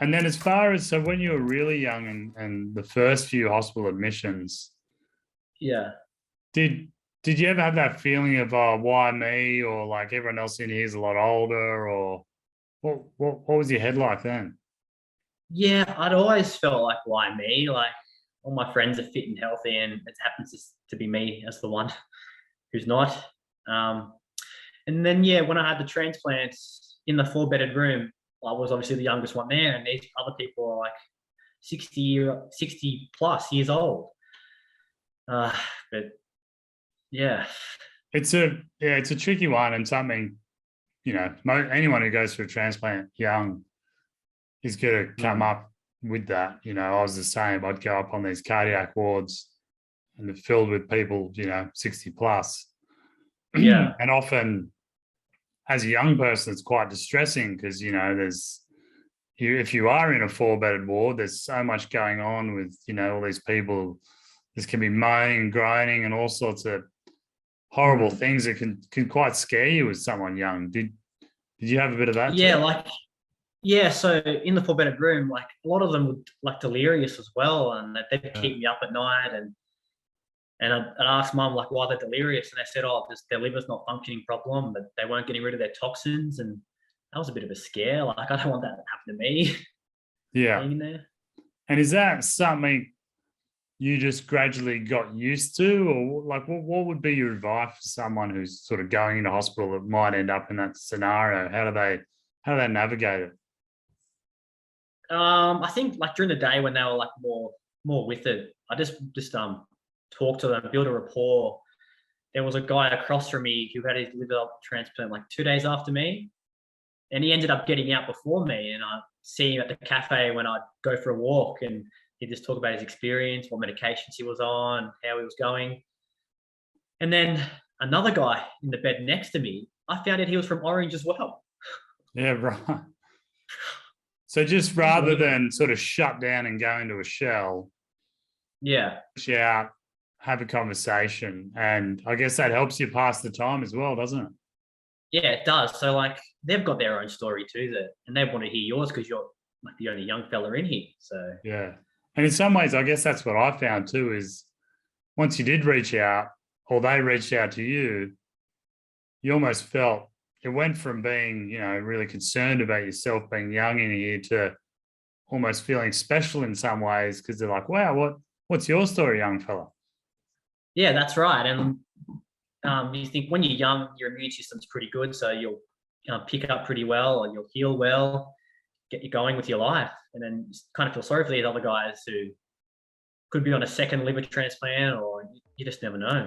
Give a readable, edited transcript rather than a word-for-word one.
And then as far as, so when you were really young and the first few hospital admissions, Yeah. did did you ever have that feeling of, oh, why me? Or like everyone else in here is a lot older, or what was your head like then? Yeah, I'd always felt like, why me? Like all my friends are fit and healthy, and it happens to be me as the one who's not. Um, and then yeah, when I had the transplants in the four-bedded room, I was obviously the youngest one there, and these other people are like 60 plus years old. Uh, but yeah, It's a tricky one, and something, anyone who goes through a transplant young is going to come mm, up with that. I was the same. I'd go up on these cardiac wards and they're filled with people, 60 plus. yeah, And often as a young person, it's quite distressing because, if you are in a four-bedded ward, there's so much going on with, all these people. This can be moaning and groaning and all sorts of horrible mm, things that can quite scare you as someone young. Did you have a bit of that yeah, too? like yeah. So in the four-bedded room, like a lot of them would like delirious as well, and that they'd Yeah. keep me up at night, and I'd ask mum like why they're delirious, and they said, oh, just their liver's not functioning problem, but they weren't getting rid of their toxins, and that was a bit of a scare. Like I don't want that to happen to me Yeah. being in there. And is that something you just gradually got used to, or like what would be your advice for someone who's sort of going into hospital that might end up in that scenario? How do they navigate it? I think like during the day when they were like more with it, I just talk to them, build a rapport. There was a guy across from me who had his liver transplant like 2 days after me, and he ended up getting out before me. And I see him at the cafe when I'd go for a walk, and he'd just talk about his experience, what medications he was on, how he was going. And then another guy in the bed next to me, I found out he was from Orange as well. Yeah, right. So just rather Unbelievable. than sort of shut down and go into a shell, Yeah. reach out, have a conversation, and I guess that helps you pass the time as well, doesn't it? Yeah, it does. So like they've got their own story too, and they want to hear yours because you're like the only young fella in here. So Yeah. And in some ways, I guess that's what I found too is once you did reach out or they reached out to you, you almost felt it went from being, really concerned about yourself being young in here to almost feeling special in some ways because they're like, wow, what's your story, young fella? yeah, that's right. And you think when you're young, your immune system's pretty good, so you'll pick up pretty well, or you'll heal well, get you going with your life, and then you kind of feel sorry for these other guys who could be on a second liver transplant, or you just never know.